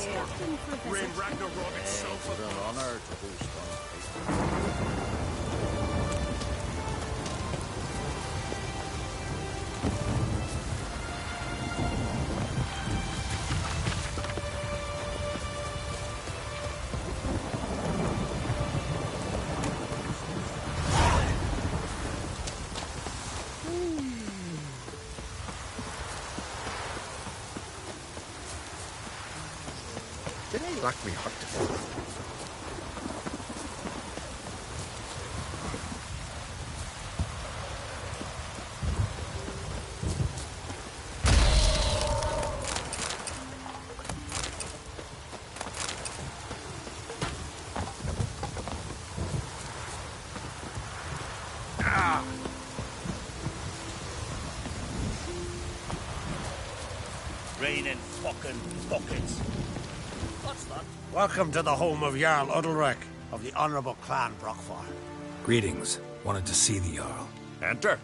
Rain Ragnarok itself. It's an honor to host on. Did I lock me hot? Raining fucking buckets. What's that? Welcome to the home of Jarl Udalric of the Honourable Clan Brockfire. Greetings. Wanted to see the Jarl. Enter.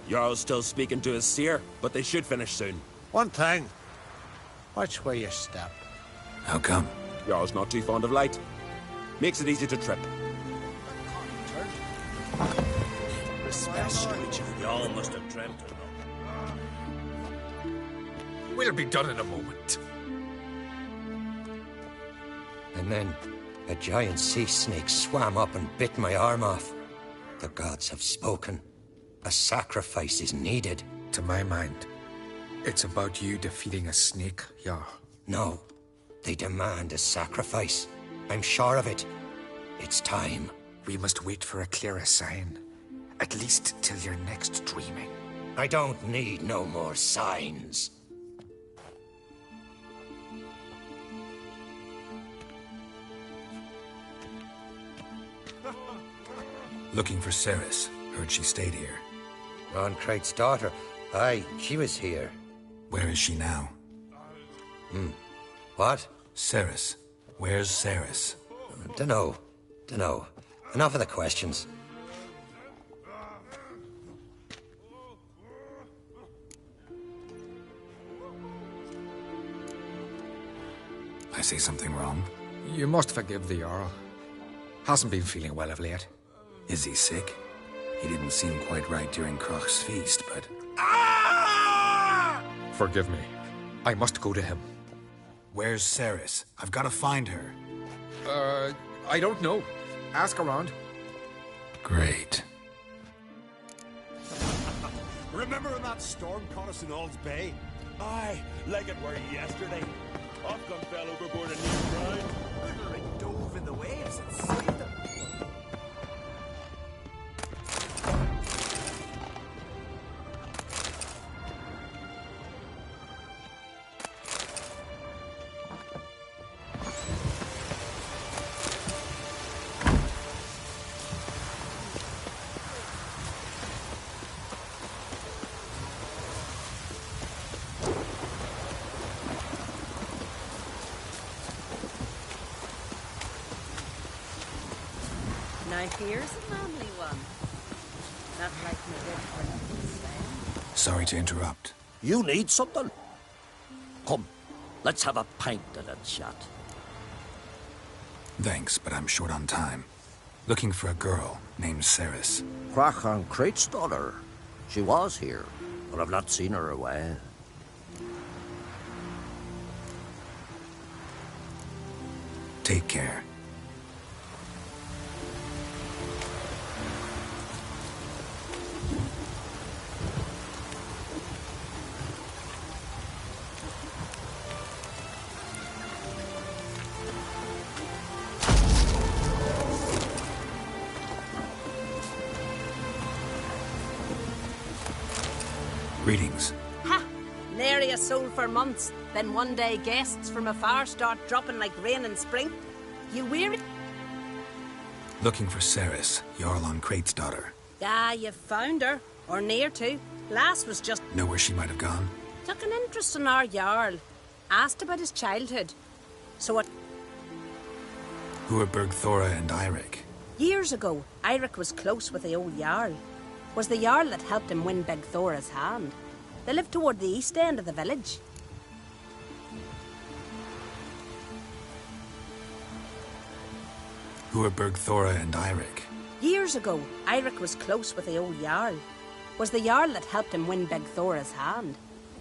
Jarl's still speaking to his seer, but they should finish soon. One thing. Watch where you step. How come? Jarl's not too fond of light. Makes it easy to trip. Y'all must have dreamt it. We'll be done in a moment. And then a giant sea snake swam up and bit my arm off. The gods have spoken. A sacrifice is needed. To my mind, it's about you defeating a snake, Jarl. No, they demand a sacrifice. I'm sure of it. It's time. We must wait for a clearer sign. At least till your next dreaming. I don't need no more signs. Looking for Cerys. Heard she stayed here. Ron Crate's daughter. Aye, she was here. Where is she now? What? Cerys. Where's Cerys? Dunno. Enough of the questions. I say something wrong? You must forgive the Jarl. Hasn't been feeling well of late. Is he sick? He didn't seem quite right during Crach's feast, but... Forgive me. I must go to him. Where's Cerys? I've got to find her. I don't know. Ask around. Great. Remember when that storm caught us in Ald's Bay? Aye, like it were yesterday. Ofcom fell overboard and near drowned. Udalric dove in the waves and saved them. Here's a family one. Not like my good friend Sam. Sorry to interrupt. You need something? Come, let's have a pint and a chat. Thanks, but I'm short on time. Looking for a girl named Cerys. Crach Crate's daughter. She was here, but I've not seen her away. Take care. Greetings. Ha! Nary a soul for months. Then one day guests from afar start dropping like rain in spring. You weary? Looking for Cerys, Jarl on Crate's daughter. Ah, you've found her. Or near to. Lass was just... Know where she might have gone? Took an interest in our Jarl. Asked about his childhood. So what... Who are Bergthora and Eirik? Years ago, Eirik was close with the old Jarl. Was the Jarl that helped him win Bergthora's hand. They lived toward the east end of the village. Who are Bergthora and Eirik? Years ago, Eirik was close with the old Jarl. Was the Jarl that helped him win Bergthora's hand.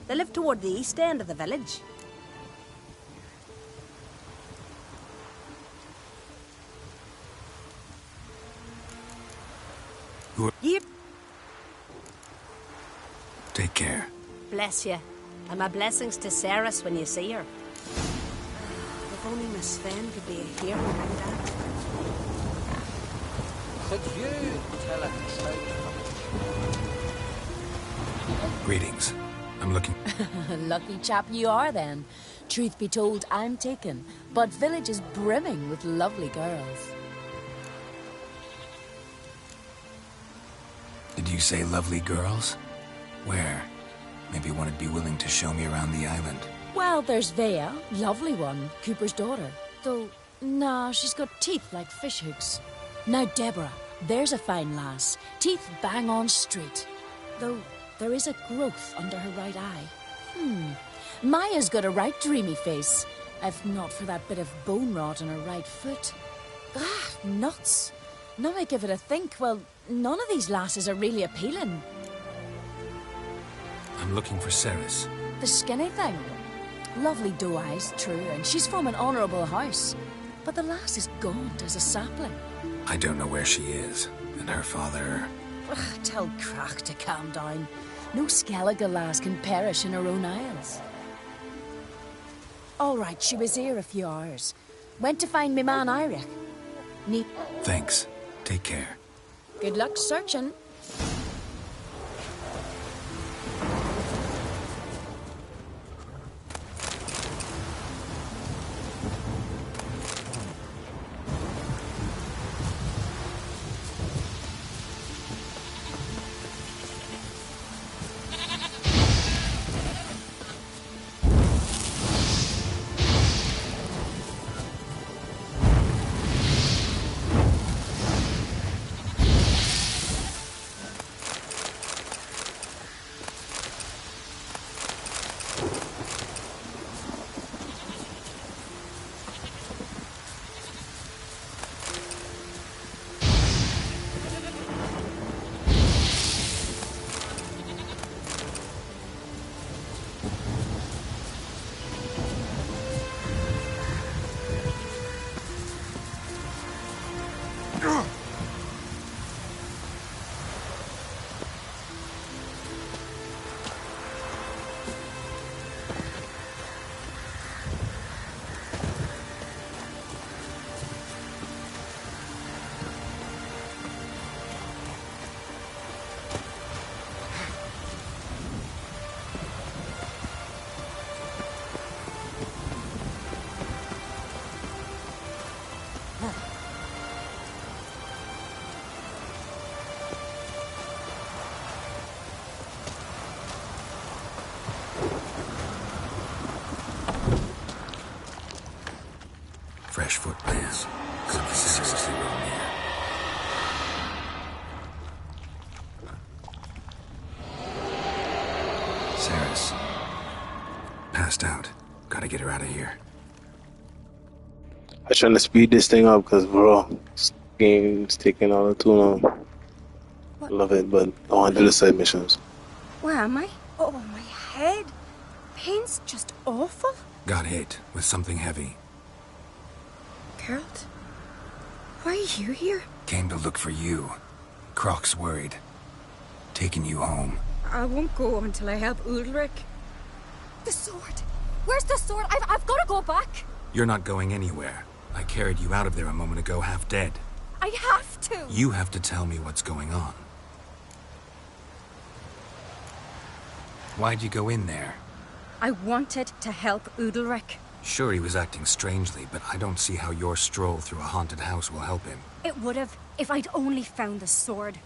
They lived toward the east end of the village. Who are... Yep. Take care. Bless you. And my blessings to Ceres when you see her. If only Miss Sven could be a hero like that. Could you tell a truth? Greetings. I'm looking... Lucky chap you are, then. Truth be told, I'm taken, but village is brimming with lovely girls. Did you say lovely girls? Where? Maybe one would be willing to show me around the island. Well, there's Vea, lovely one, Cooper's daughter. Though, nah, she's got teeth like fishhooks. Now Deborah, there's a fine lass. Teeth bang on straight. Though, there is a growth under her right eye. Maya's got a right dreamy face. If not for that bit of bone rot on her right foot. Ah, nuts. Now I give it a think, well, none of these lasses are really appealing. I'm looking for Ceres. The skinny thing. Lovely doe eyes, true, and she's from an honourable house. But the lass is gaunt as a sapling. I don't know where she is, and her father... Ugh, tell Crach to calm down. No Skellige lass can perish in her own isles. All right, she was here a few hours. Went to find me man Eirik. Thanks. Take care. Good luck searching. Fresh footprints. Something seriously wrong here. Ceres. Passed out. Gotta get her out of here. I'm trying to speed this thing up because, bro, this game's taking all too long. What? Love it, but I want to do the side missions. Where am I? Oh, my head. Pain's just awful. Got hit with something heavy. Geralt? Why are you here? Came to look for you. Croc's worried. Taking you home. I won't go until I help Udalric. The sword! Where's the sword? I've got to go back! You're not going anywhere. I carried you out of there a moment ago, half dead. I have to! You have to tell me what's going on. Why'd you go in there? I wanted to help Udalric. Sure, he was acting strangely, but I don't see how your stroll through a haunted house will help him. It would have, if I'd only found the sword.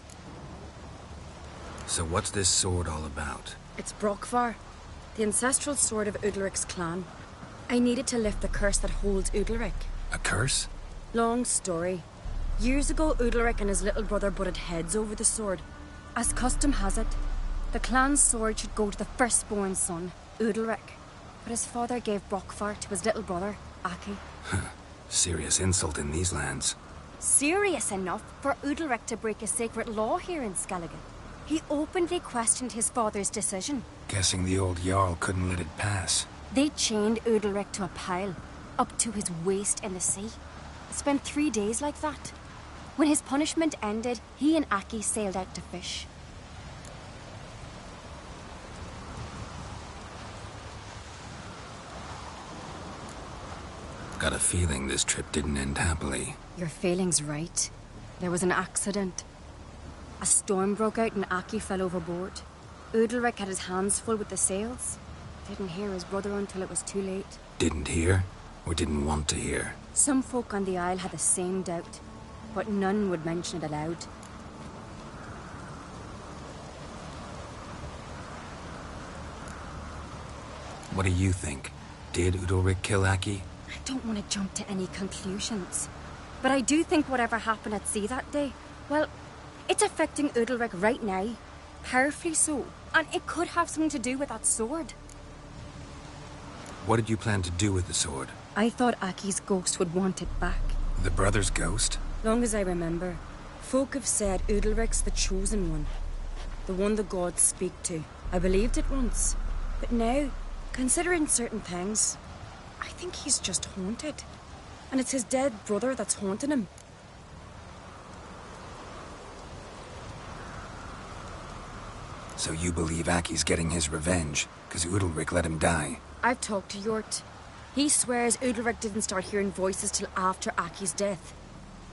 So what's this sword all about? It's Brokvar, the ancestral sword of Udalric's clan. I needed to lift the curse that holds Udalric. A curse? Long story. Years ago, Udalric and his little brother butted heads over the sword. As custom has it, the clan's sword should go to the firstborn son, Udalric. But his father gave Brokvar to his little brother, Aki. Serious insult in these lands. Serious enough for Udalric to break a sacred law here in Skellige. He openly questioned his father's decision. Guessing the old Jarl couldn't let it pass. They chained Udalric to a pile, up to his waist in the sea. Spent 3 days like that. When his punishment ended, he and Aki sailed out to fish. Got a feeling this trip didn't end happily. Your feeling's right. There was an accident. A storm broke out and Aki fell overboard. Udalric had his hands full with the sails. Didn't hear his brother until it was too late. Didn't hear? Or didn't want to hear? Some folk on the Isle had the same doubt, but none would mention it aloud. What do you think? Did Udalric kill Aki? I don't want to jump to any conclusions, but I do think whatever happened at sea that day, well, it's affecting Udalric right now. Powerfully so, and it could have something to do with that sword. What did you plan to do with the sword? I thought Aki's ghost would want it back. The brother's ghost? Long as I remember, folk have said Udalric's the chosen one. The one the gods speak to. I believed it once, but now, considering certain things, I think he's just haunted. And it's his dead brother that's haunting him. So you believe Aki's getting his revenge, because Udalric let him die? I've talked to Yort. He swears Udalric didn't start hearing voices till after Aki's death.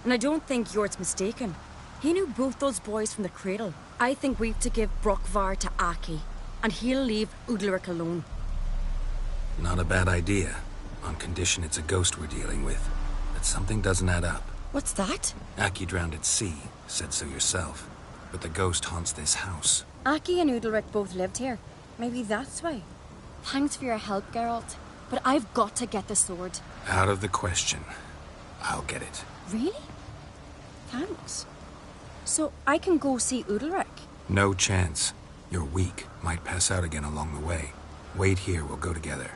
And I don't think Yort's mistaken. He knew both those boys from the cradle. I think we've to give Brokvar to Aki, and he'll leave Udalric alone. Not a bad idea, on condition it's a ghost we're dealing with. But something doesn't add up. What's that? Aki drowned at sea, said so yourself. But the ghost haunts this house. Aki and Udalric both lived here. Maybe that's why. Thanks for your help, Geralt. But I've got to get the sword. Out of the question. I'll get it. Really? Thanks. So I can go see Udalric? No chance. You're weak. Might pass out again along the way. Wait here, we'll go together.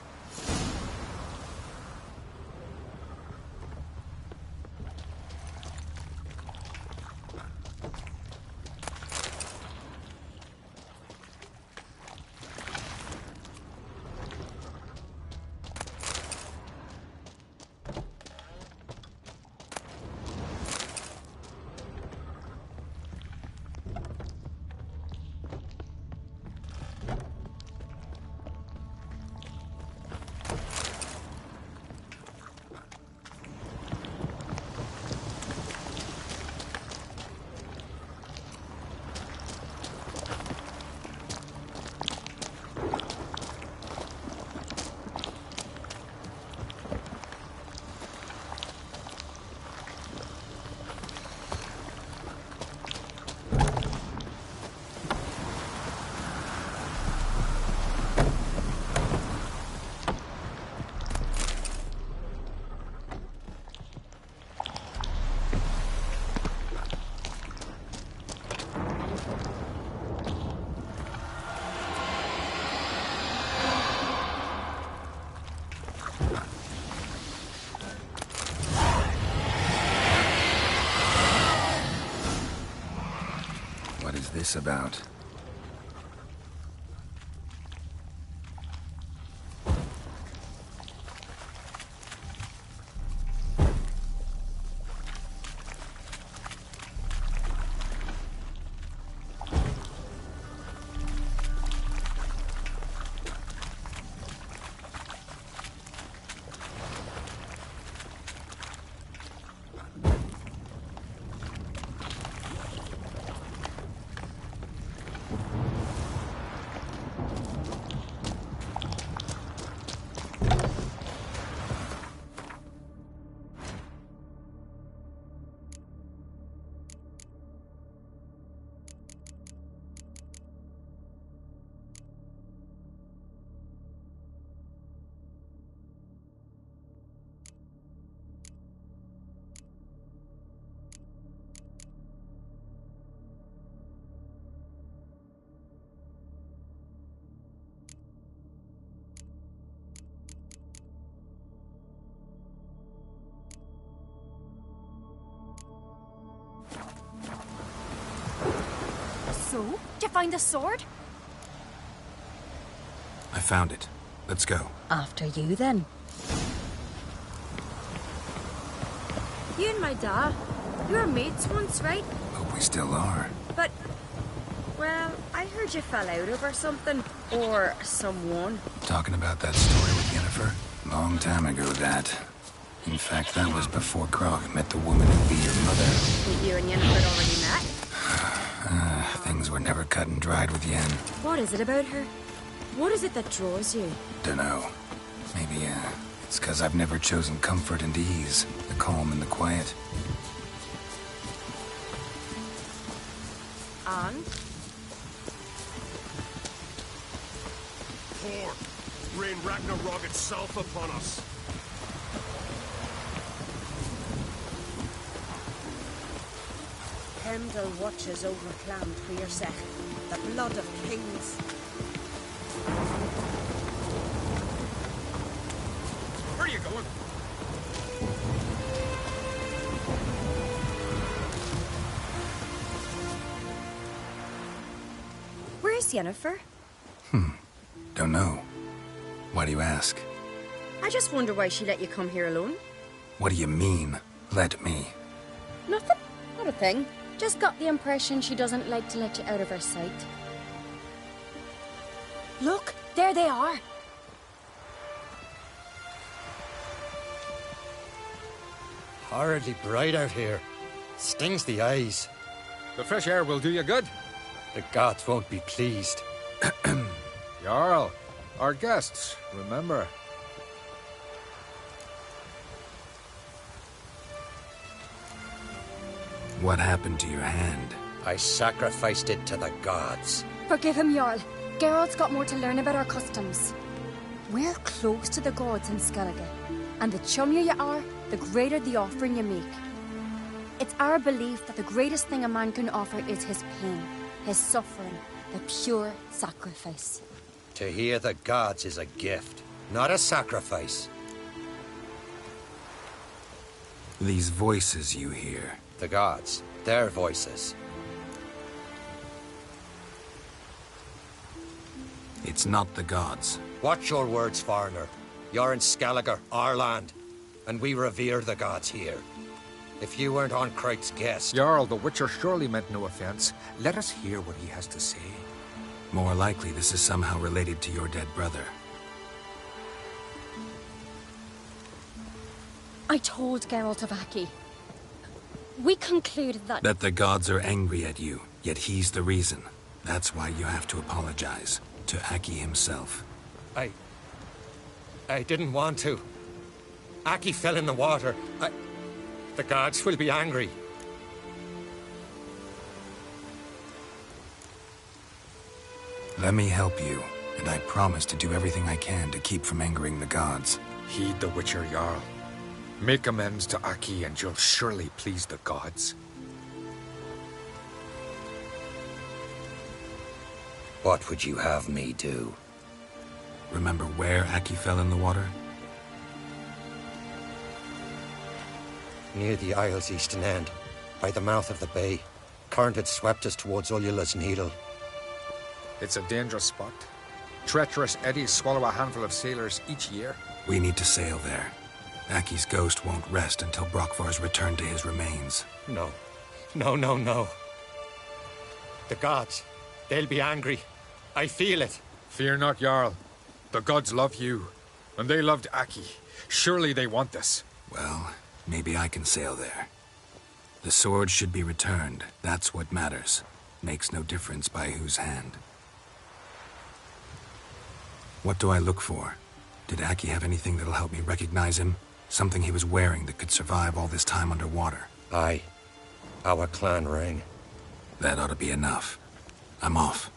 What is this about? So, did you find the sword? I found it. Let's go. After you, then. You and my dad, you were mates once, right? Hope we still are. But, well, I heard you fell out over something. Or someone. Talking about that story with Yennefer? Long time ago, that. In fact, that was before Krog met the woman who'd be your mother. You and Yennefer already met? Things were never cut and dried with Yen. What is it about her? What is it that draws you? Dunno. Maybe, it's because I've never chosen comfort and ease, the calm and the quiet. And? Thor, rain Ragnarok itself upon us. Heimdall watches over Clan Twirsech, the blood of kings. Where are you going? Where's Yennefer? Don't know. Why do you ask? I just wonder why she let you come here alone. What do you mean, let me? Nothing. Not a thing. Just got the impression she doesn't like to let you out of her sight. Look, there they are. Horridly bright out here. Stings the eyes. The fresh air will do you good. The gods won't be pleased. Jarl, our guests, remember. What happened to your hand? I sacrificed it to the gods. Forgive him, Jarl. Geralt's got more to learn about our customs. We're close to the gods in Skellige, and the chummier you are, the greater the offering you make. It's our belief that the greatest thing a man can offer is his pain, his suffering, the pure sacrifice. To hear the gods is a gift, not a sacrifice. These voices you hear. The gods, their voices. It's not the gods. Watch your words, foreigner. You're in Skellige, our land, and we revere the gods here. If you weren't on Kright's guest... Jarl, the Witcher surely meant no offense. Let us hear what he has to say. More likely this is somehow related to your dead brother. I told Geralt of Aki. We concluded that... That the gods are angry at you, yet he's the reason. That's why you have to apologize. To Aki himself. I didn't want to. Aki fell in the water. The gods will be angry. Let me help you, and I promise to do everything I can to keep from angering the gods. Heed the Witcher, Jarl. Make amends to Aki and you'll surely please the gods. What would you have me do? Remember where Aki fell in the water? Near the Isle's eastern end, by the mouth of the bay. Current had swept us towards Ullula's Needle. It's a dangerous spot. Treacherous eddies swallow a handful of sailors each year. We need to sail there. Aki's ghost won't rest until Brokvar's returned to his remains. No. No. The gods, they'll be angry. I feel it. Fear not, Jarl. The gods love you, and they loved Aki. Surely they want this. Well, maybe I can sail there. The sword should be returned. That's what matters. Makes no difference by whose hand. What do I look for? Did Aki have anything that'll help me recognize him? Something he was wearing that could survive all this time underwater? Aye. Our clan ring. That ought to be enough. I'm off.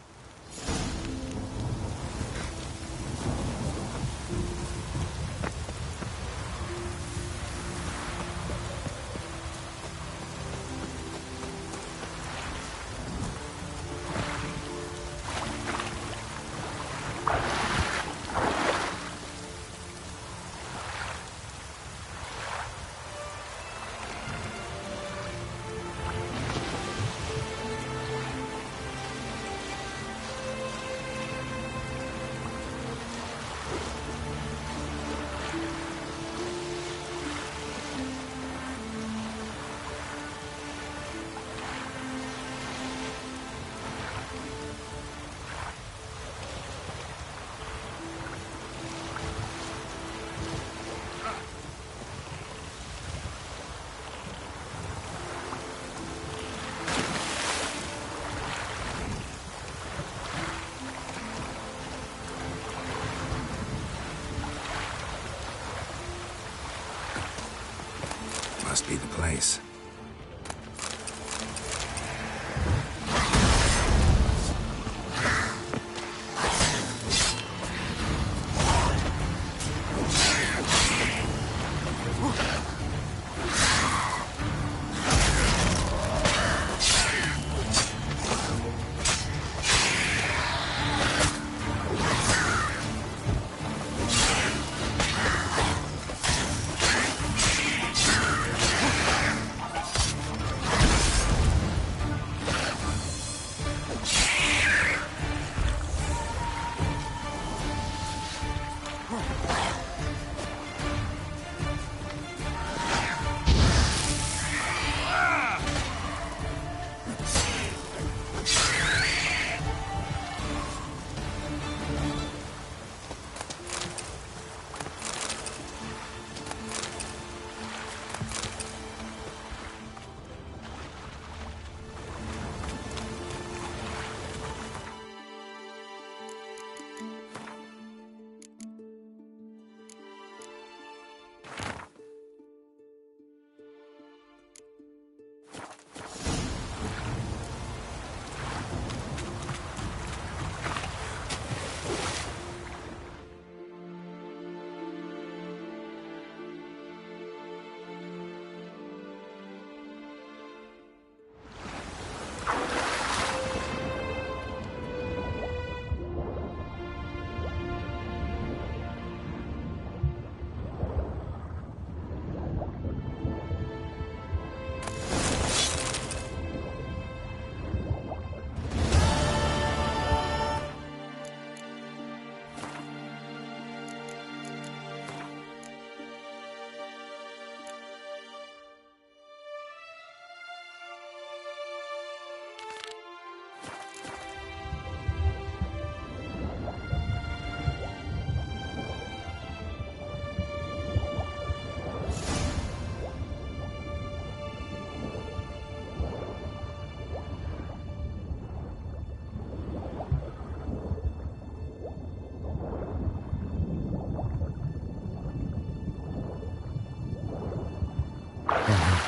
Must be the place.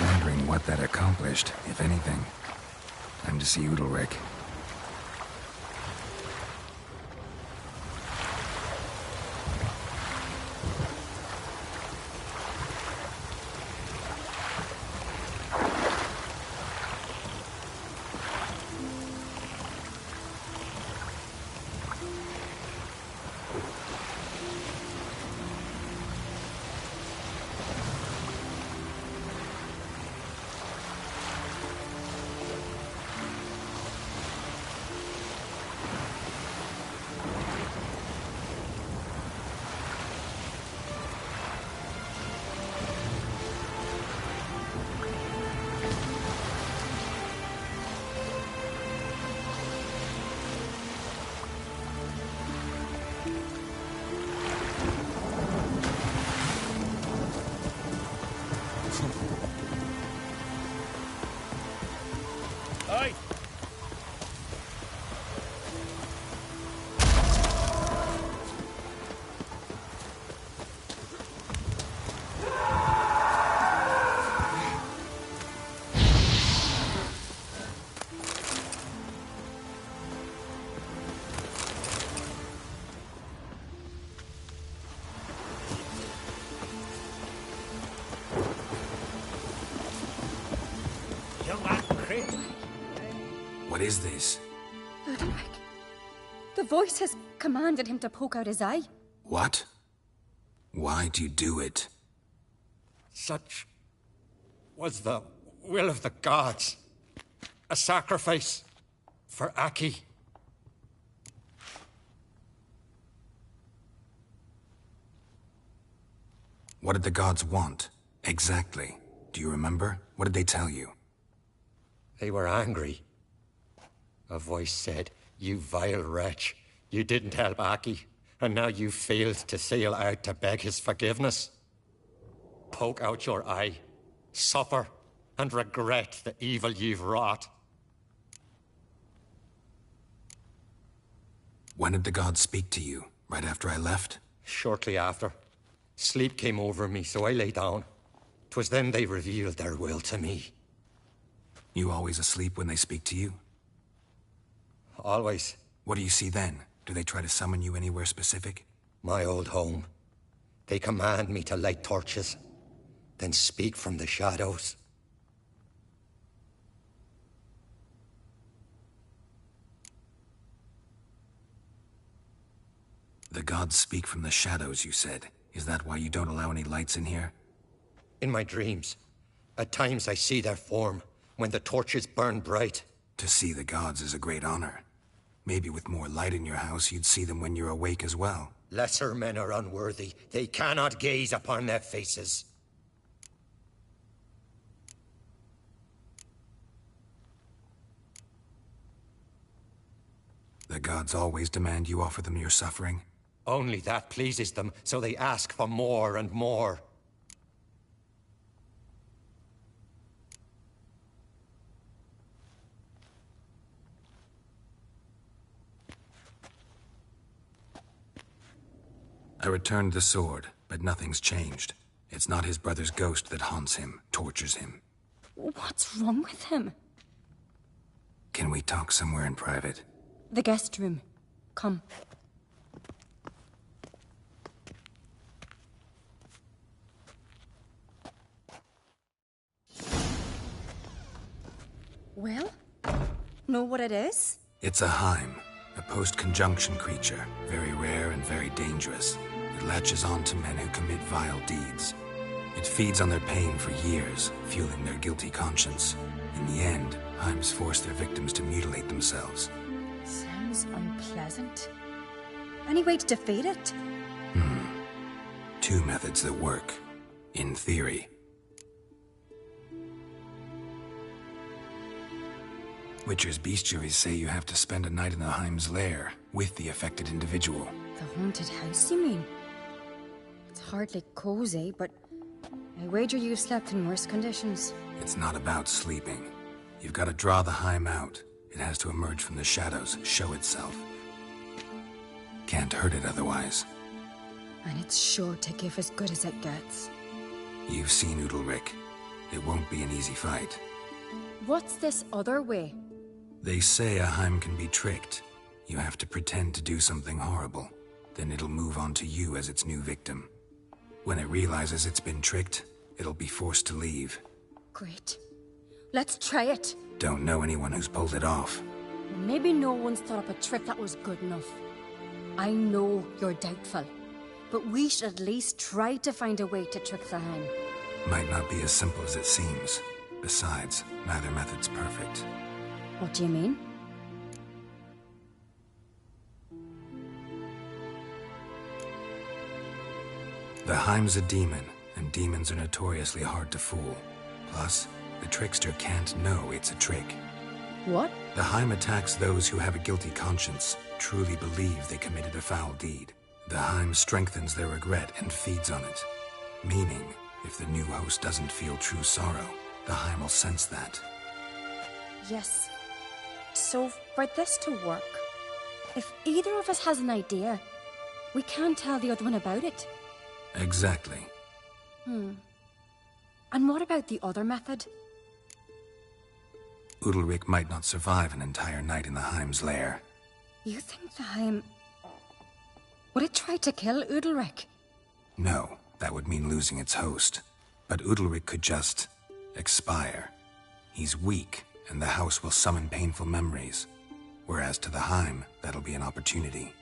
Wondering what that accomplished, if anything. Time to see Udalryk. What is this? Udalryk. The voice has commanded him to poke out his eye. What? Why do you do it? Such was the will of the gods. A sacrifice for Aki. What did the gods want? Exactly. Do you remember? What did they tell you? They were angry. A voice said, "You vile wretch. You didn't help Aki, and now you failed to sail out to beg his forgiveness. Poke out your eye, suffer, and regret the evil you've wrought." When did the gods speak to you? Right after I left? Shortly after. Sleep came over me, so I lay down. 'Twas then they revealed their will to me. You always asleep when they speak to you? Always. What do you see then? Do they try to summon you anywhere specific? My old home. They command me to light torches, then speak from the shadows. The gods speak from the shadows, you said. Is that why you don't allow any lights in here? In my dreams, at times I see their form, when the torches burn bright. To see the gods is a great honor. Maybe with more light in your house, you'd see them when you're awake as well. Lesser men are unworthy. They cannot gaze upon their faces. The gods always demand you offer them your suffering? Only that pleases them, so they ask for more and more. I returned the sword, but nothing's changed. It's not his brother's ghost that haunts him, tortures him. What's wrong with him? Can we talk somewhere in private? The guest room. Come. Well? Know what it is? It's a Heim, a post-conjunction creature, very rare and very dangerous. It latches on to men who commit vile deeds. It feeds on their pain for years, fueling their guilty conscience. In the end, Heims force their victims to mutilate themselves. Sounds unpleasant. Any way to defeat it? Two methods that work. In theory. Witcher's bestiaries say you have to spend a night in the Heim's lair, with the affected individual. The haunted house, you mean? It's hardly cozy, but I wager you've slept in worse conditions. It's not about sleeping. You've got to draw the Heim out. It has to emerge from the shadows, show itself. Can't hurt it otherwise. And it's sure to give as good as it gets. You've seen Udalryk. It won't be an easy fight. What's this other way? They say a Heim can be tricked. You have to pretend to do something horrible. Then it'll move on to you as its new victim. When it realizes it's been tricked, it'll be forced to leave. Great. Let's try it. Don't know anyone who's pulled it off. Maybe no one's thought up a trick that was good enough. I know you're doubtful, but we should at least try to find a way to trick the Heim. Might not be as simple as it seems. Besides, neither method's perfect. What do you mean? The Heim's a demon, and demons are notoriously hard to fool. Plus, the trickster can't know it's a trick. What? The Heim attacks those who have a guilty conscience, truly believe they committed a foul deed. The Heim strengthens their regret and feeds on it. Meaning, if the new host doesn't feel true sorrow, the Heim will sense that. Yes. So, for this to work, if either of us has an idea, we can't tell the other one about it. Exactly. And what about the other method? Udalryk might not survive an entire night in the Heim's lair. You think the Heim... Would it try to kill Udalryk? No, that would mean losing its host. But Udalryk could just... expire. He's weak, and the house will summon painful memories. Whereas to the Heim, that'll be an opportunity.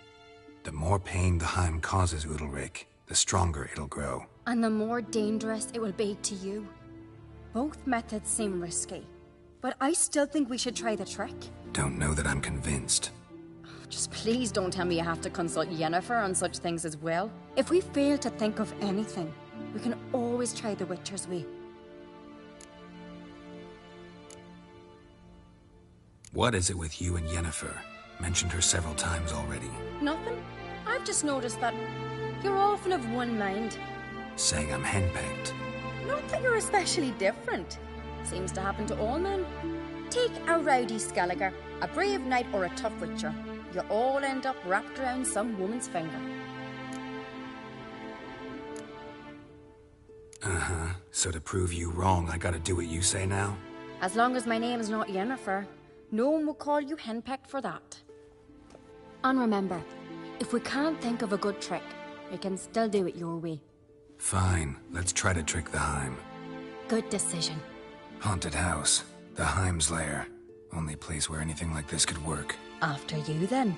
The more pain the Heim causes Udalryk, the stronger it'll grow. And the more dangerous it will be to you. Both methods seem risky, but I still think we should try the trick. Don't know that I'm convinced. Just please don't tell me you have to consult Yennefer on such things as well. If we fail to think of anything, we can always try the Witcher's way. What is it with you and Yennefer? Mentioned her several times already. Nothing. I've just noticed that you're often of one mind. Saying I'm henpecked. Not that you're especially different. Seems to happen to all men. Take a rowdy Skelliger, a brave knight, or a tough Witcher. You all end up wrapped around some woman's finger. Uh-huh. So to prove you wrong, I gotta do what you say now? As long as my name's not Yennefer, no one will call you henpecked for that. And remember, if we can't think of a good trick, we can still do it your way. Fine, let's try to trick the Heim. Good decision. Haunted house. The Heim's lair. Only place where anything like this could work. After you, then.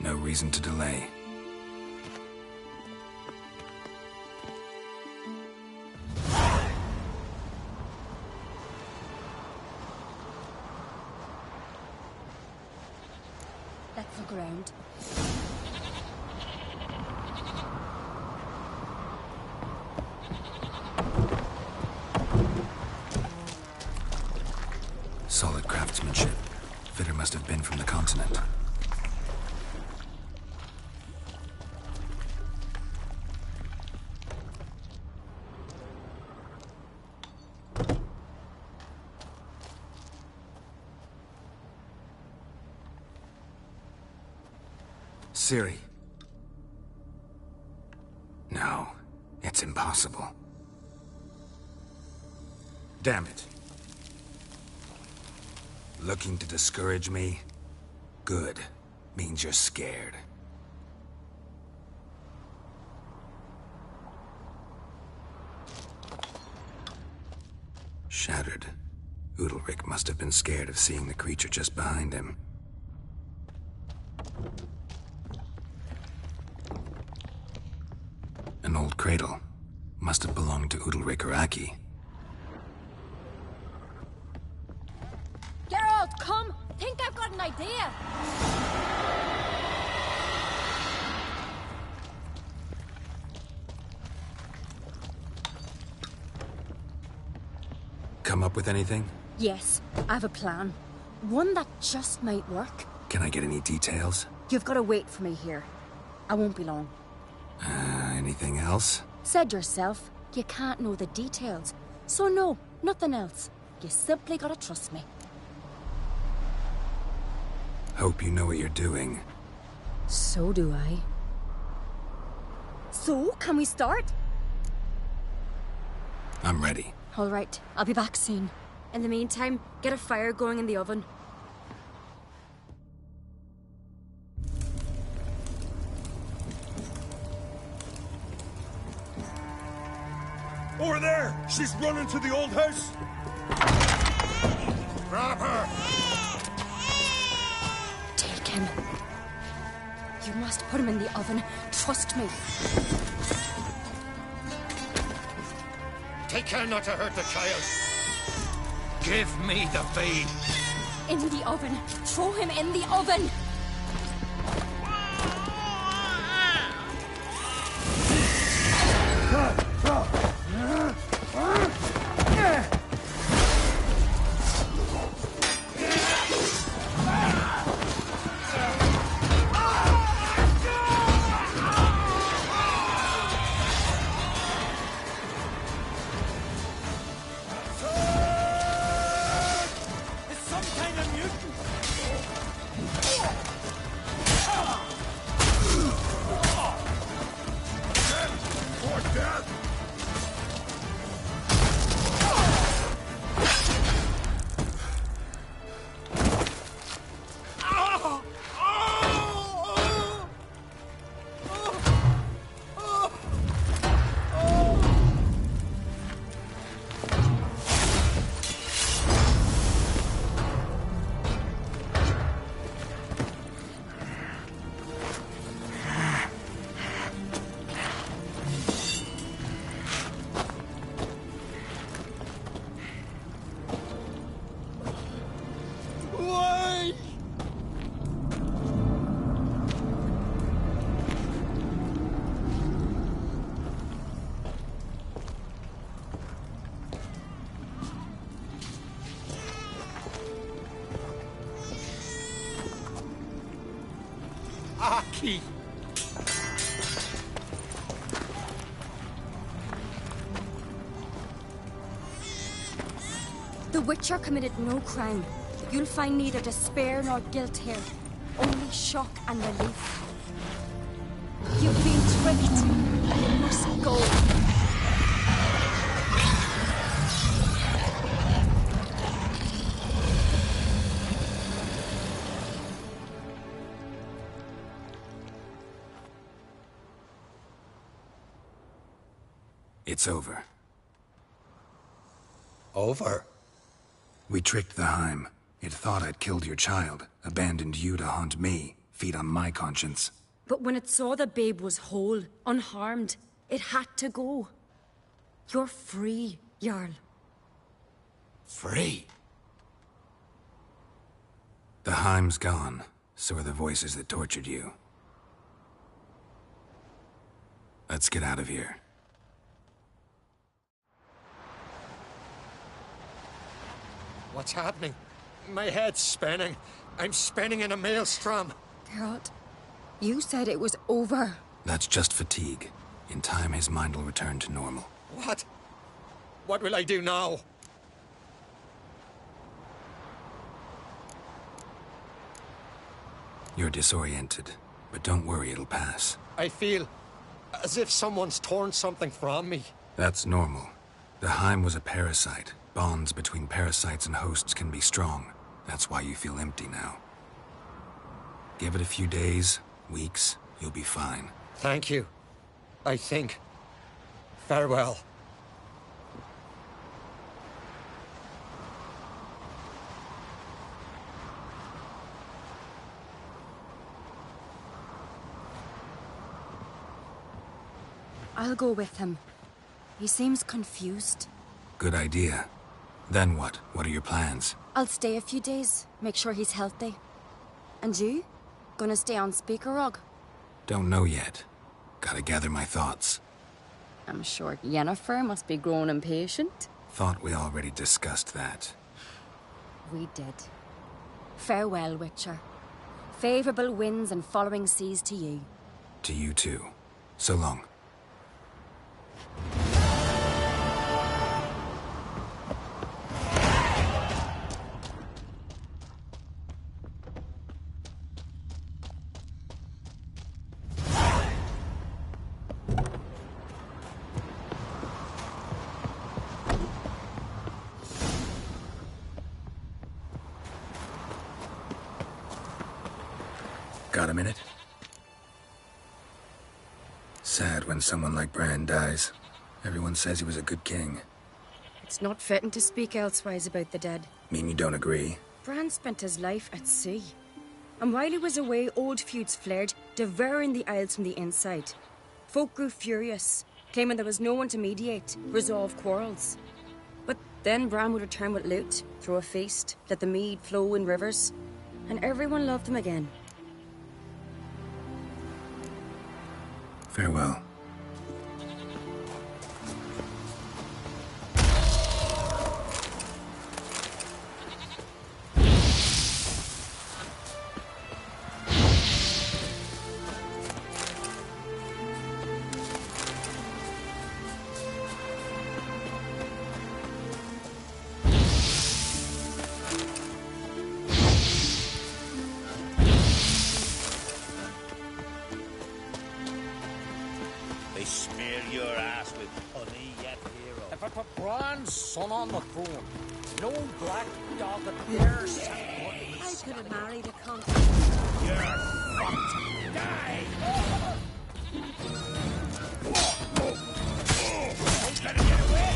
No reason to delay. Let's look around. Solid craftsmanship. Fitter must have been from the continent. Ciri. No, it's impossible. Damn it. Looking to discourage me? Good. Means you're scared. Shattered. Udalryk must have been scared of seeing the creature just behind him. An old cradle. Must have belonged to Udalryk or Aki. Geralt, come! Think I've got an idea! Come up with anything? Yes, I have a plan. One that just might work. Can I get any details? You've got to wait for me here. I won't be long. Anything else? Said yourself, you can't know the details. So no, nothing else. You simply gotta trust me. Hope you know what you're doing. So do I. So, can we start? I'm ready. All right, I'll be back soon. In the meantime, get a fire going in the oven. Over there! She's running to the old house! Grab her! Take him. You must put him in the oven. Trust me. Take care not to hurt the child. Give me the feed. In the oven. Throw him in the oven. Aki! The Witcher committed no crime. You'll find neither despair nor guilt here. Only shock and relief. You've been tricked. It must go. It's over. Over? We tricked the Heim. It thought I'd killed your child, abandoned you to haunt me, feed on my conscience. But when it saw the babe was whole, unharmed, it had to go. You're free, Jarl. Free? The Heim's gone, so are the voices that tortured you. Let's get out of here. What's happening? My head's spinning. I'm spinning in a maelstrom. Geralt, you said it was over. That's just fatigue. In time, his mind will return to normal. What? What will I do now? You're disoriented, but don't worry, it'll pass. I feel as if someone's torn something from me. That's normal. The Heim was a parasite. Bonds between parasites and hosts can be strong. That's why you feel empty now. Give it a few days, weeks, you'll be fine. Thank you. I think. Farewell. I'll go with him. He seems confused. Good idea. Then what? What are your plans? I'll stay a few days, make sure he's healthy. And you? Gonna stay on Speaker Rog? Don't know yet. Gotta gather my thoughts. I'm sure Yennefer must be growing impatient. Thought we already discussed that. We did. Farewell, Witcher. Favorable winds and following seas to you. To you too. So long. Got a minute? Sad when someone like Bran dies. Everyone says he was a good king. It's not fitting to speak elsewise about the dead. Mean you don't agree? Bran spent his life at sea. And while he was away, old feuds flared, devouring the Isles from the inside. Folk grew furious, claiming there was no one to mediate, resolve quarrels. But then Bran would return with loot, throw a feast, let the mead flow in rivers, and everyone loved him again. Farewell. They smear your ass with honey yet, hero. If I put Bran's son on the throne, no black dog that dares set foot. I could have married a cunt. You're fucked. Die! He's gonna get away!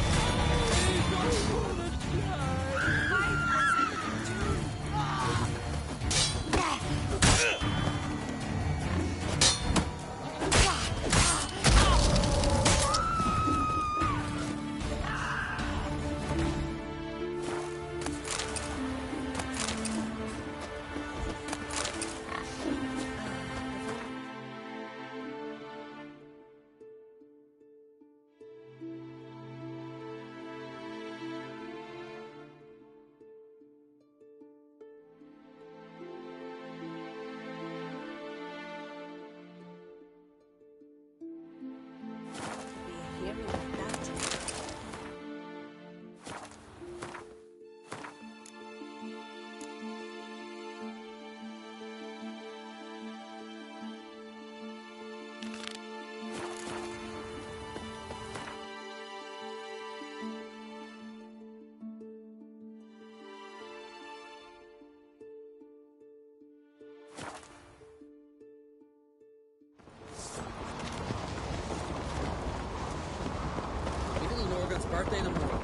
birthday tomorrow.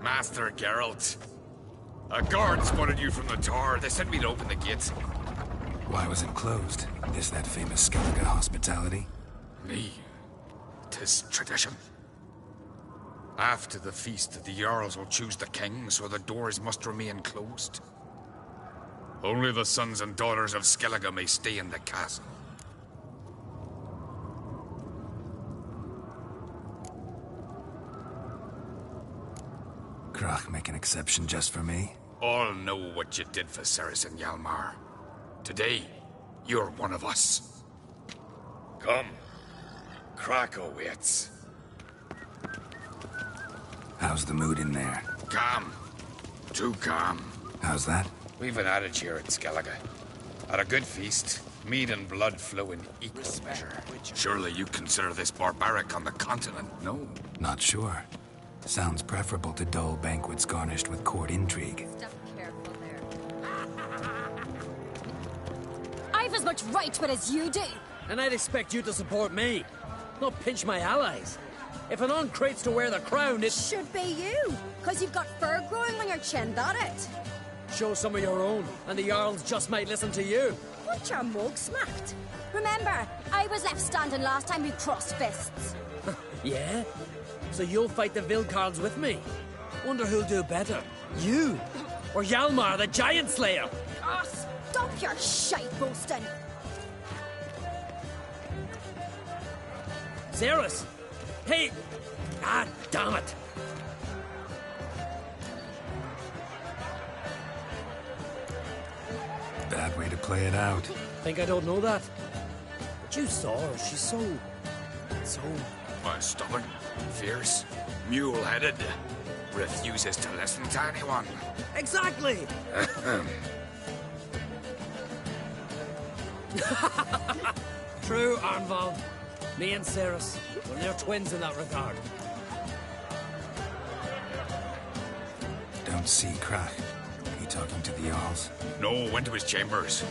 Master Geralt. A guard spotted you from the tower. They sent me to open the gates. Why was it closed? Is that famous Skellige hospitality? Me. 'Tis tradition. After the feast, the Jarls will choose the king, so the doors must remain closed. Only the sons and daughters of Skellige may stay in the castle. Crach make an exception just for me? All know what you did for Cerys and Hjalmar. Today, you're one of us. Come. Crach awaits. How's the mood in there? Calm. Too calm. How's that? We've an adage here at Skellige. At a good feast, mead and blood flow in equal measure. Surely you consider this barbaric on the continent, no? Not sure. Sounds preferable to dull banquets garnished with court intrigue. Step careful there. I've as much right to it as you do. And I'd expect you to support me, not pinch my allies. If an uncrate's to wear the crown, it should be you, because you've got fur growing on your chin, that it? Show some of your own, and the Jarls just might listen to you. Want your mug smacked? Remember, I was left standing last time we crossed fists. Yeah? So you'll fight the Vilcarls with me? Wonder who'll do better, you or Hjalmar, the Giant Slayer? Oh, stop your shite boasting! Cerys! Hey! Ah, damn it! Bad way to play it out. Think I don't know that? But you saw her, she's so... Why, stubborn, fierce, mule-headed. Refuses to listen to anyone. Exactly! True, Arnvald. Me and Cerys, well, they're twins in that regard. Don't see Crach. He talking to the Jarls? No, went to his chambers.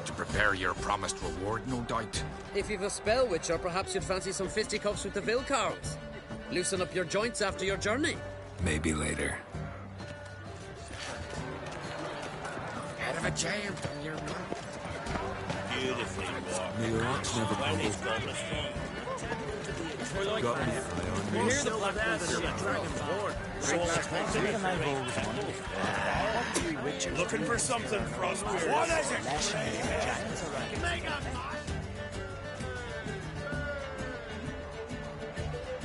To prepare your promised reward, no doubt. If you've a spell witcher, perhaps you'd fancy some fisticuffs with the Vilcarls. Loosen up your joints after your journey. Maybe later. Head of a jam, you're Beautifully walked. May your ox never crumble. You hear the black brothers of the Dragonborn. Looking for something, Frostbeard. What is it?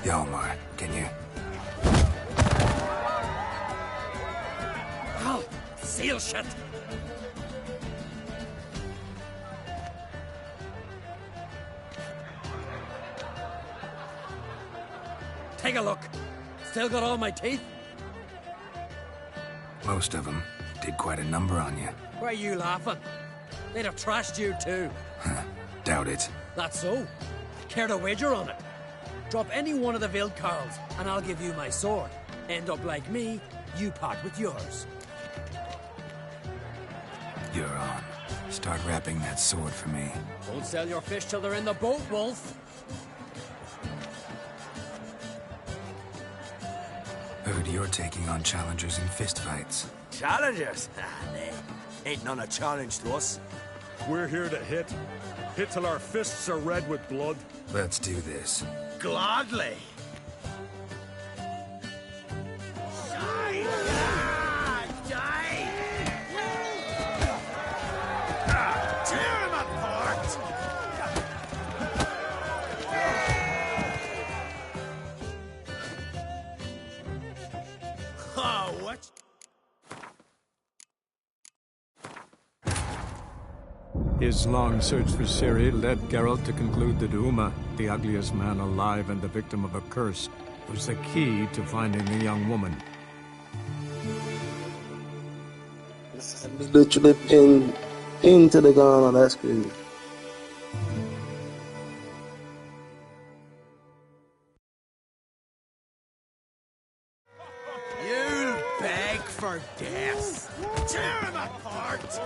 Hjalmar, can you? Oh, seal shut! Take a look. Still got all my teeth? Most of them. Did quite a number on you. Why are you laughing? They'd have trashed you too. Doubt it. That's so. Care to wager on it? Drop any one of the Vilcarls, and I'll give you my sword. End up like me, you part with yours. You're on. Start wrapping that sword for me. Don't sell your fish till they're in the boat, Wolf. Heard you're taking on challengers in fistfights. Challengers? Nah. Ain't none a challenge to us. We're here to hit. Hit till our fists are red with blood. Let's do this. Gladly. Tear him apart! Oh, what? His long search for Ciri led Geralt to conclude that Uma, the ugliest man alive and the victim of a curse, was the key to finding the young woman. Literally pinned to the ground on that screen. You'll beg for death. Tear him apart!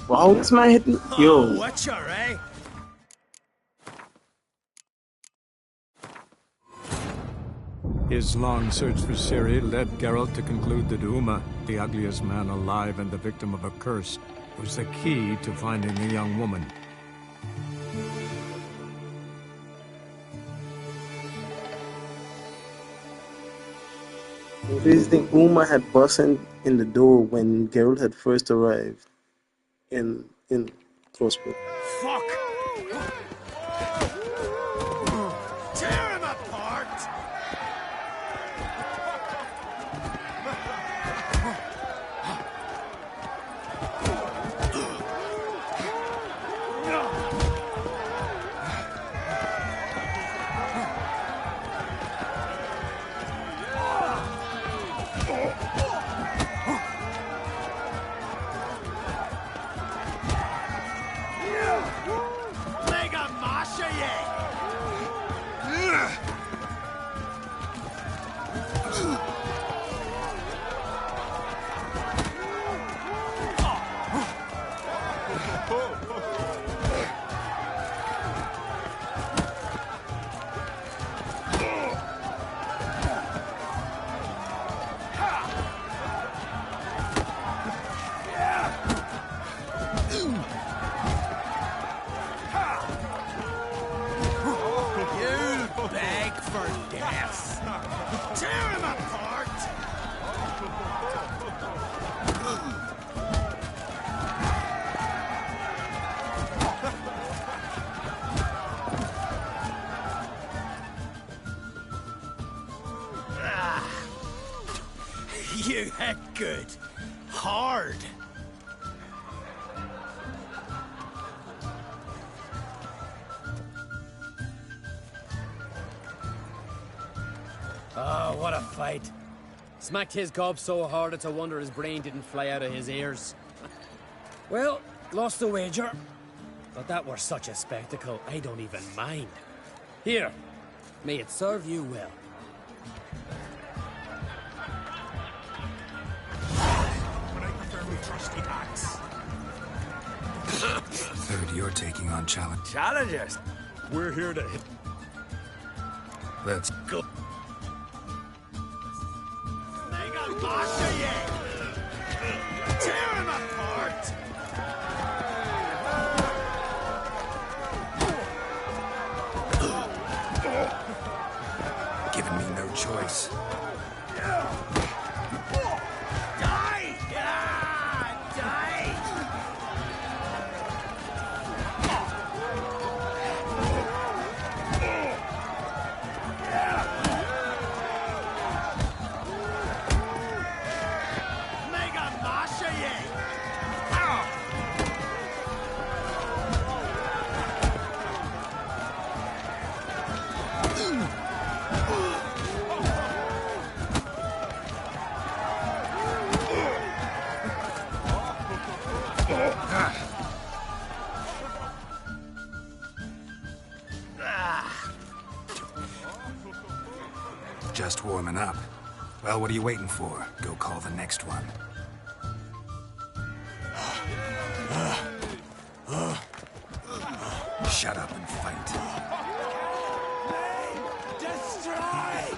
Wow, this man hitting. Yo. Witcher, eh? His long search for Ciri led Geralt to conclude that Uma, the ugliest man alive and the victim of a curse, was the key to finding the young woman. This thing, Uma had busted in the door when Geralt had first arrived in Frostburg. Fuck! Tear him apart! Mega Masha, You'll beg for death. Tear him apart! You hit good. Hard. Oh, what a fight. Smacked his gob so hard it's a wonder his brain didn't fly out of his ears. Well, lost the wager. But that were such a spectacle, I don't even mind. Here, may it serve you well. But I prefer my trusty axe. Third, you're taking on challenge. Challengers? We're here to hit. Let's go. Mega Masha, tear him apart! Giving me no choice. Die! Die! Mega Masha, Just warming up. Well, what are you waiting for? Go call the next one. Shut up and fight. destroyed!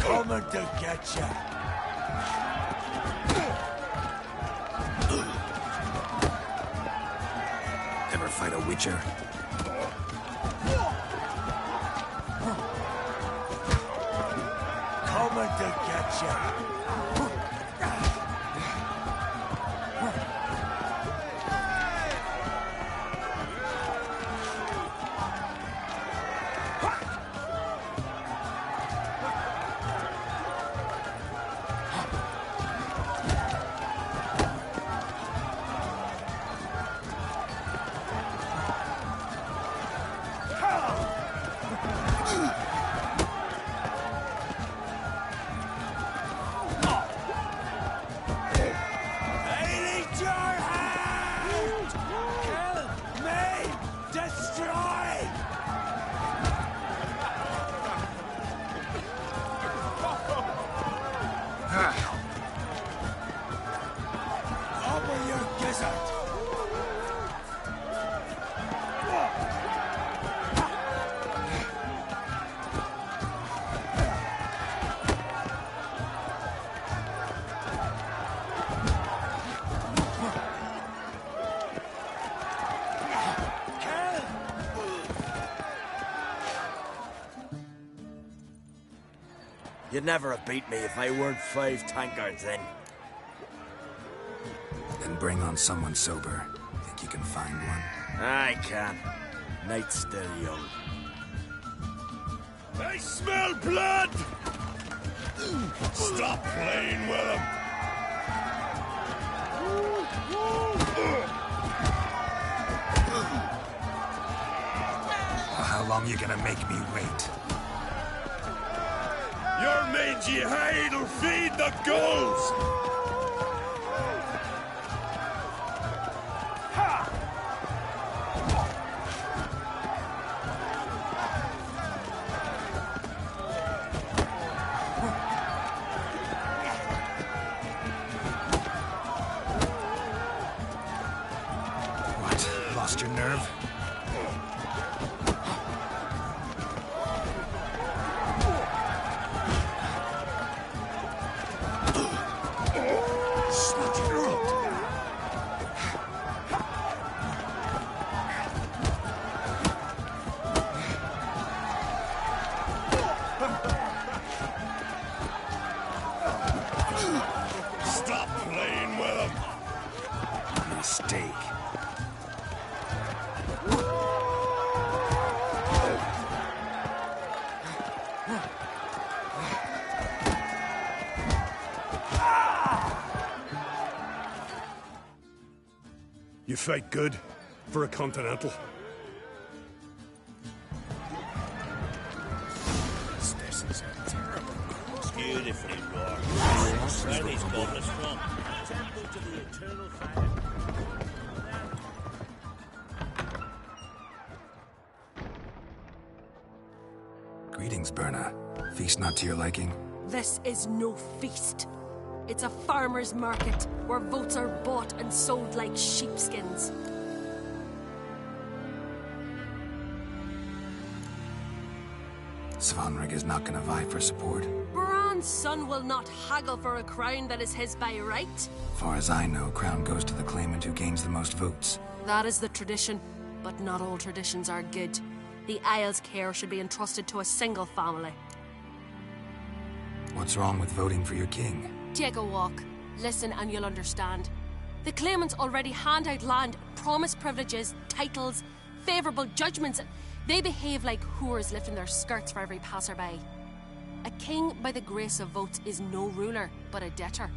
Coming to get ya. Ever fight a witcher? Coming to get ya. You'd never have beat me if I weren't 5 tankards then. Then bring on someone sober. Think you can find one? I can. Night's still young. I smell blood! Stop playing with him! How long you gonna make me wait? Your mangy hide'll feed the gulls! What? Lost your nerve? Stop playing with him! Mistake. You fight good for a continental. This is a terrible. It's beautifully wrought. Where these goblins from? Temple to the eternal fire. Greetings, Berna. Feast not to your liking? This is no feast. It's a farmer's market where votes are bought and sold like sheepskins. Svanrig is not gonna vie for support. Bran's son will not haggle for a crown that is his by right. Far as I know, crown goes to the claimant who gains the most votes. That is the tradition, but not all traditions are good. The Isle's care should be entrusted to a single family. What's wrong with voting for your king? Take a walk. Listen and you'll understand. The claimants already hand out land, promise privileges, titles, favourable judgments. They behave like whores lifting their skirts for every passerby. A king by the grace of votes is no ruler, but a debtor.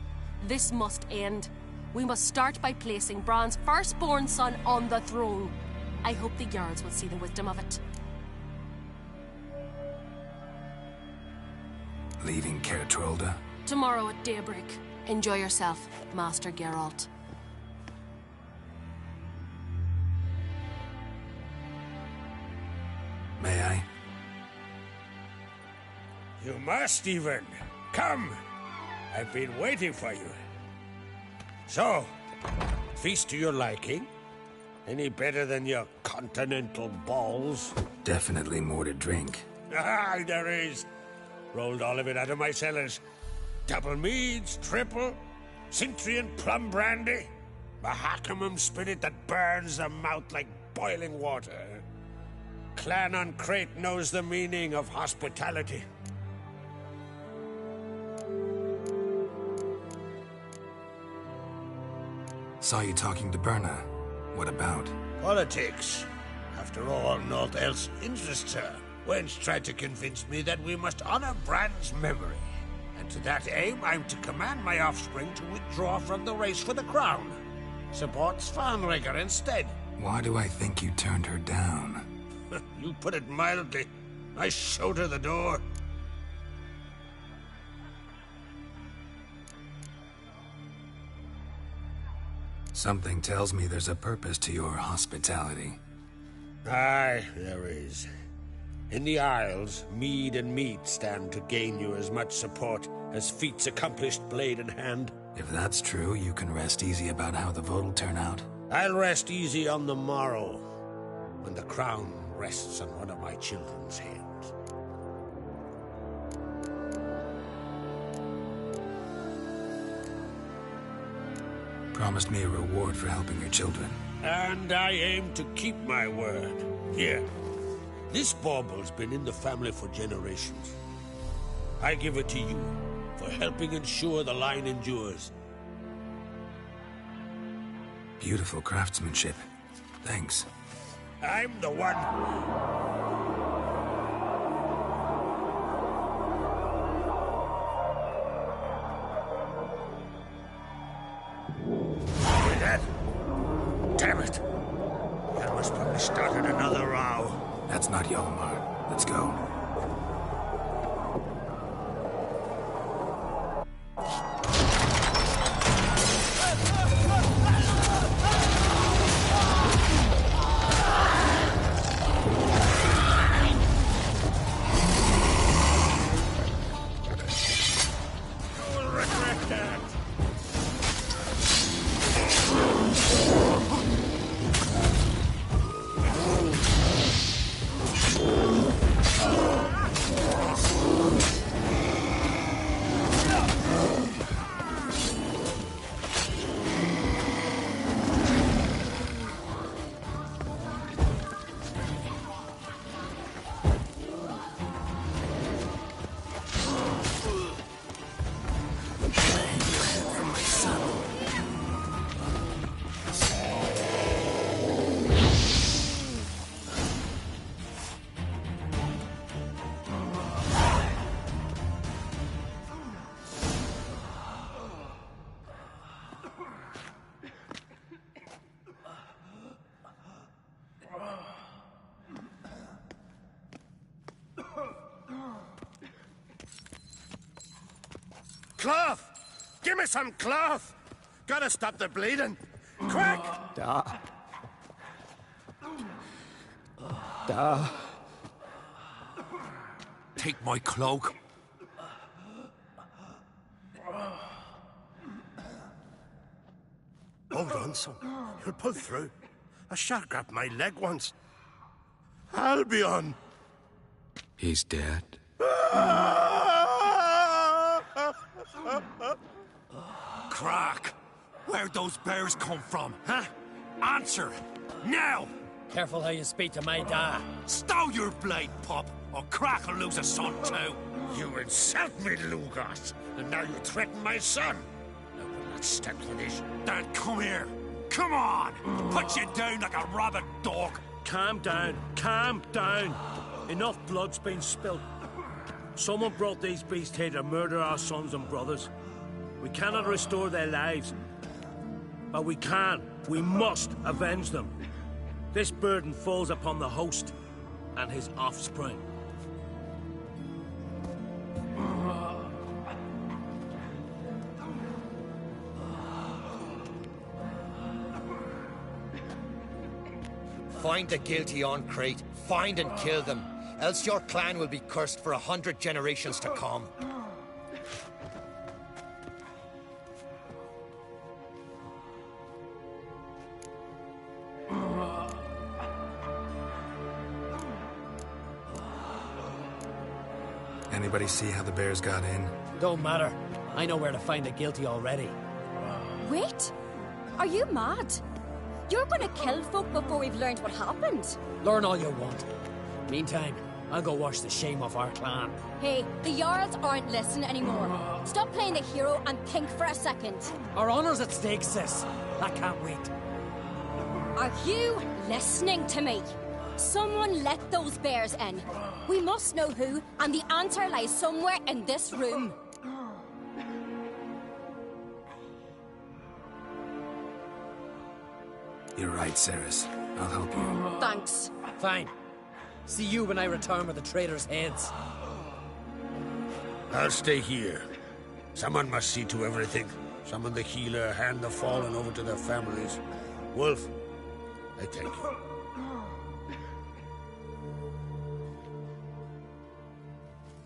This must end. We must start by placing Bran's firstborn son on the throne. I hope the Jarls will see the wisdom of it. Leaving Caer Trolda? Tomorrow at daybreak. Enjoy yourself, Master Geralt. May I? You must, even. Come. I've been waiting for you. So, feast to your liking? Any better than your continental balls? Definitely more to drink. Ah, there is. Rolled all of it out of my cellars. Double meads, triple, Cintrian plum brandy, Mahakimum spirit that burns the mouth like boiling water. Clan on Crate knows the meaning of hospitality. Saw you talking to Berna. What about? Politics. After all, naught else interests her. Wench tried to convince me that we must honor Bran's memory. And to that aim, I'm to command my offspring to withdraw from the race for the crown. Support Svanrigger instead. Why do I think you turned her down? You put it mildly. I showed her the door. Something tells me there's a purpose to your hospitality. Aye, there is. In the Isles, mead and meat stand to gain you as much support as feats accomplished blade in hand. If that's true, you can rest easy about how the vote will turn out. I'll rest easy on the morrow, when the crown rests on one of my children's heads. Promised me a reward for helping your children. And I aim to keep my word. Here. This bauble's been in the family for generations. I give it to you for helping ensure the line endures. Beautiful craftsmanship. Thanks. I'm the one. With that? Damn it. That must probably started another row. That's not Hjalmar. Let's go. Cloth! Give me some cloth! Gotta stop the bleeding. Quick! Da. Da. Take my cloak. Hold on, son. You'll pull through. A shark grabbed my leg once. Albion! He's dead. Crack! Where'd those bears come from, huh? Answer! Now! Careful how you speak to my dad. Stow your blade, pup, or Crack will lose a son too. You insult me, Lugos, and now you threaten my son. I will not stand for this. Then come here. Come on! Put you down like a rabid dog. Calm down. Calm down. Enough blood's been spilt. Someone brought these beasts here to murder our sons and brothers. We cannot restore their lives. But we can. We must avenge them. This burden falls upon the host and his offspring. Find the guilty on Crete. Find and kill them. Else your clan will be cursed for 100 generations to come. Anybody see how the bears got in? Don't matter. I know where to find the guilty already. Wait! Are you mad? You're gonna kill folk before we've learned what happened. Learn all you want. Meantime, I'll go wash the shame off our clan. Hey, the Jarls aren't listening anymore. Stop playing the hero and think for a second. Our honor's at stake, sis. I can't wait. Are you listening to me? Someone let those bears in. We must know who, and the answer lies somewhere in this room. You're right, Cerys. I'll help you. Thanks. Fine. See you when I return with the traitors' heads. I'll stay here. Someone must see to everything. Summon the healer, hand the fallen over to their families. Wolf, I thank you.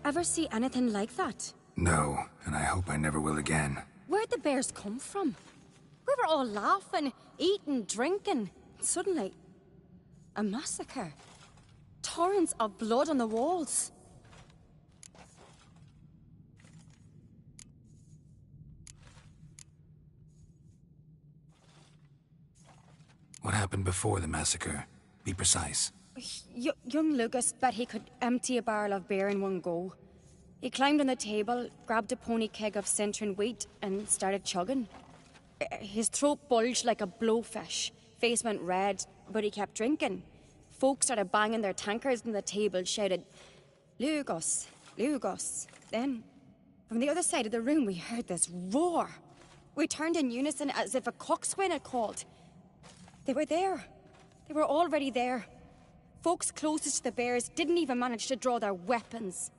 Ever see anything like that? No, and I hope I never will again. Where'd the bears come from? We were all laughing, eating, drinking. Suddenly, a massacre. Torrents of blood on the walls. What happened before the massacre? Be precise. Young Lucas bet he could empty a barrel of beer in one go. He climbed on the table, grabbed a pony keg of centering wheat, and started chugging. His throat bulged like a blowfish. Face went red, but he kept drinking. Folks started banging their tankards on the table, shouted, "Lugos, Lugos." Then, from the other side of the room, we heard this roar. We turned in unison as if a coxswain had called. They were there. They were already there. Folks closest to the bears didn't even manage to draw their weapons.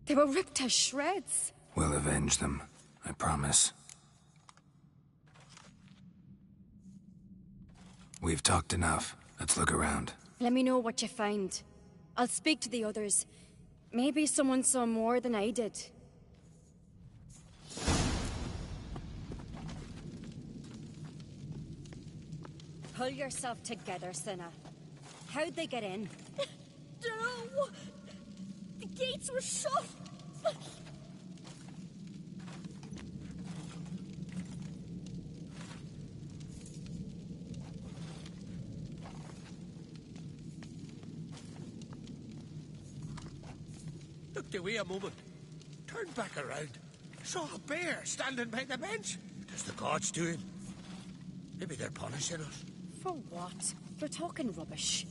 They were ripped to shreds. We'll avenge them, I promise. We've talked enough. Let's look around. Let me know what you find. I'll speak to the others. Maybe someone saw more than I did. Pull yourself together, Cinna. How'd they get in? Dunno. The gates were shut. Looked away a moment. Turned back around. Saw a bear standing by the bench. Does the gods do him? Maybe they're punishing us. For what? They're talking rubbish.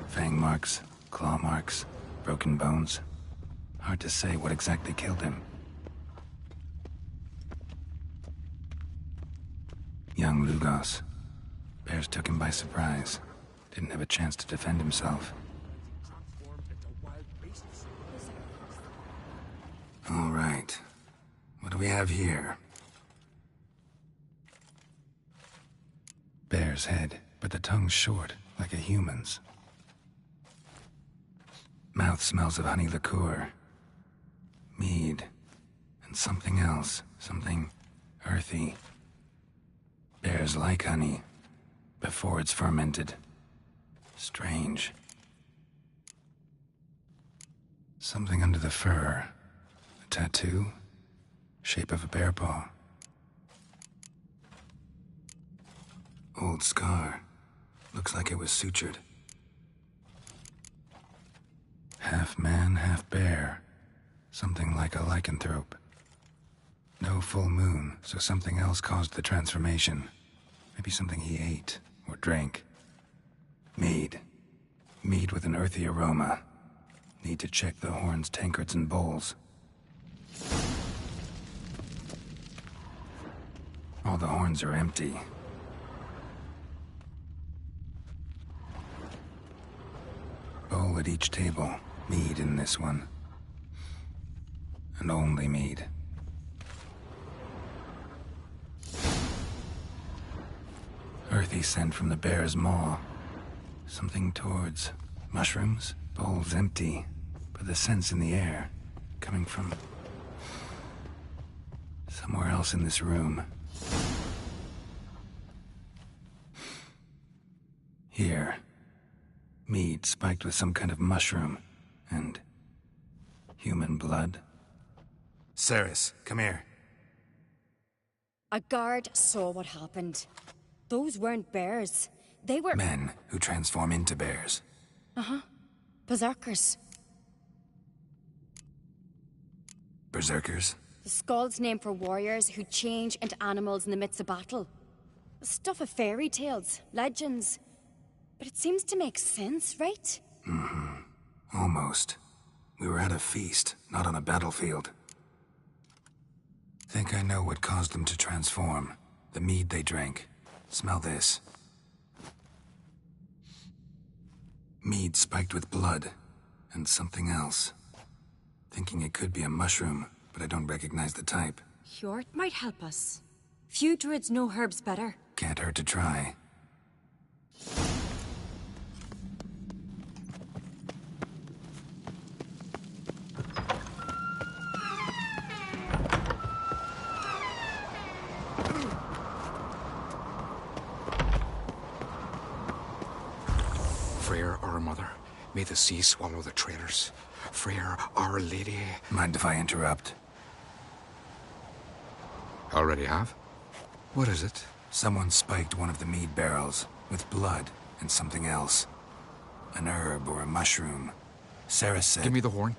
Fang marks, claw marks, broken bones. Hard to say what exactly killed him. Young Lugos. Bears took him by surprise. Didn't have a chance to defend himself. All right. What do we have here? Bear's head, but the tongue's short, like a human's. Mouth smells of honey liqueur. Mead. And something else. Something earthy. Bears like honey. Before it's fermented. Strange. Something under the fur. A tattoo? Shape of a bear paw. Old scar. Looks like it was sutured. Half man, half bear. Something like a lycanthrope. No full moon, so something else caused the transformation. Maybe something he ate or drank. Mead. Mead with an earthy aroma. Need to check the horns, tankards, and bowls. All the horns are empty. Bowl at each table. Mead in this one. And only mead. Earthy scent from the bear's maw. Something towards mushrooms. Bowl's empty, but the scent's in the air. Coming from somewhere else in this room. Here. Mead spiked with some kind of mushroom. And human blood. Ceres, come here. A guard saw what happened. Those weren't bears. They were... Men who transform into bears. Uh-huh. Berserkers. Berserkers? The Skald's name for warriors who change into animals in the midst of battle. Stuff of fairy tales, legends. But it seems to make sense, right? Mm-hmm. Almost. We were at a feast, not on a battlefield. Think I know what caused them to transform. The mead they drank. Smell this. Mead spiked with blood. And something else. Thinking it could be a mushroom, but I don't recognize the type. Hjort might help us. Few druids know herbs better. Can't hurt to try. Freyr, our mother, may the sea swallow the traitors. Freyr, our lady... Mind if I interrupt? Already have? What is it? Someone spiked one of the mead barrels with blood and something else. An herb or a mushroom. Sarah said... Give me the horn.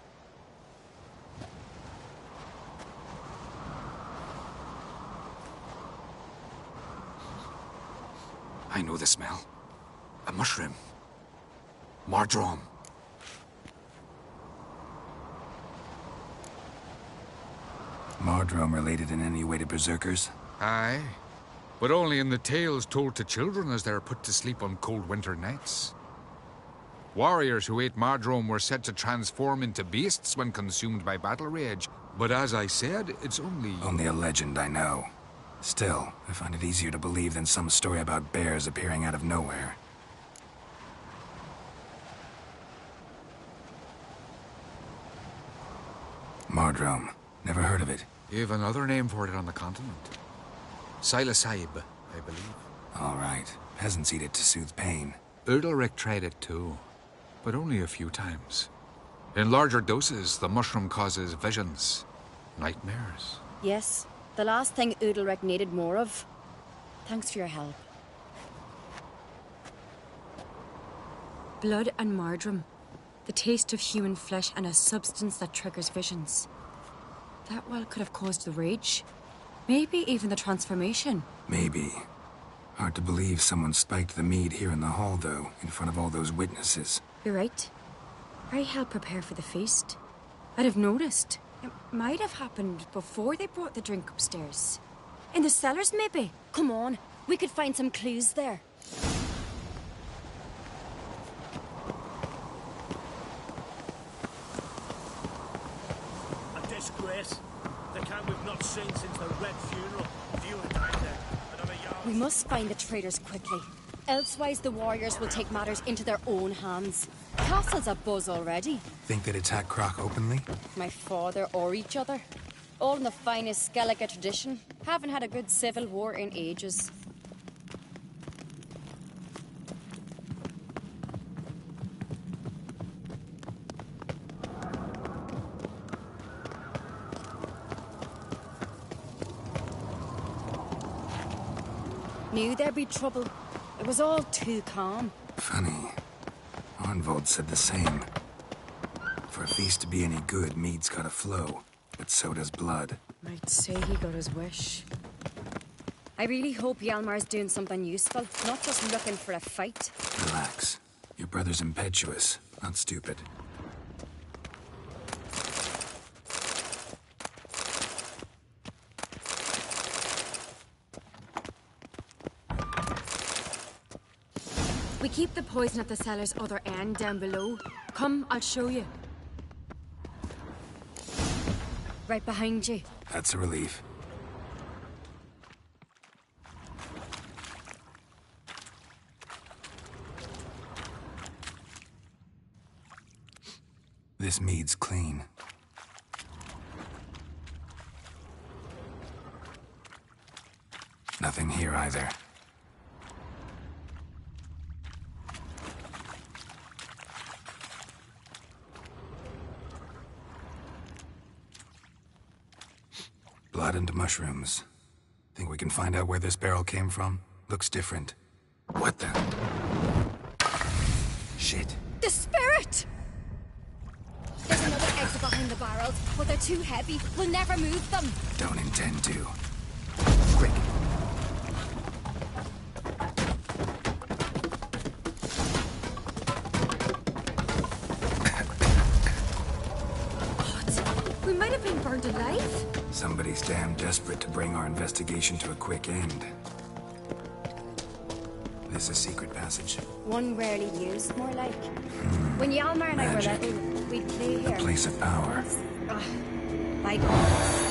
I know the smell. A mushroom. Mardrome. Mardrome related in any way to berserkers? Aye. But only in the tales told to children as they're put to sleep on cold winter nights. Warriors who ate Mardrome were said to transform into beasts when consumed by battle rage. But as I said, it's only... Only a legend, I know. Still, I find it easier to believe than some story about bears appearing out of nowhere. Mardrome. Never heard of it. You have another name for it on the continent. Psilocybe, I believe. All right. Peasants eat it to soothe pain. Udalryk tried it too, but only a few times. In larger doses, the mushroom causes visions, nightmares. Yes, the last thing Udalryk needed more of. Thanks for your help. Blood and Mardrome. The taste of human flesh and a substance that triggers visions. That well could have caused the rage. Maybe even the transformation. Maybe. Hard to believe someone spiked the mead here in the hall, though, in front of all those witnesses. You're right. I helped prepare for the feast. I'd have noticed. It might have happened before they brought the drink upstairs. In the cellars, maybe? Come on, we could find some clues there. A disgrace. The camp we've not seen since the Red funeral. Few are died there. Another yard. We must find the traitors quickly. Elsewise, the warriors will take matters into their own hands. Castle's abuzz already. Think they'd attack Croc openly? My father or each other. All in the finest Skellige tradition. Haven't had a good civil war in ages. Knew there'd be trouble. It was all too calm. Funny. Arnvold said the same. For a feast to be any good, mead's gotta flow. But so does blood. Might say he got his wish. I really hope Hjalmar's doing something useful, not just looking for a fight. Relax. Your brother's impetuous, not stupid. We keep the poison at the cellar's other end down below. Come, I'll show you. Right behind you. That's a relief. This mead's clean. Nothing here either. Blood and mushrooms. Think we can find out where this barrel came from? Looks different. What the? Shit. The spirit! There's another exit behind the barrels, but they're too heavy. We'll never move them. Don't intend to. Quick. What? We might have been burned alive. Somebody's damn desperate to bring our investigation to a quick end. This a secret passage? One rarely used, more like. When Hjalmar and I were little, we'd play here. A place of power. My God.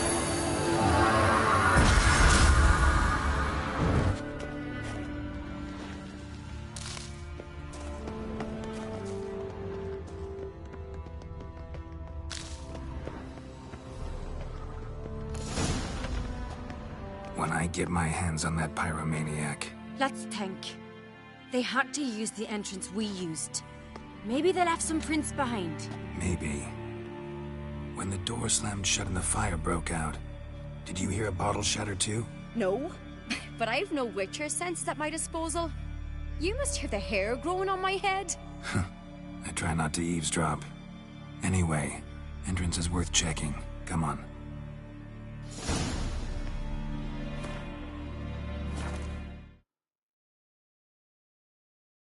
When I get my hands on that pyromaniac. Let's think. They had to use the entrance we used. Maybe they left some prints behind. Maybe. When the door slammed shut and the fire broke out, did you hear a bottle shatter too? No. but I've no witcher senses at my disposal. You must hear the hair growing on my head. I try not to eavesdrop. Anyway, entrance is worth checking. Come on.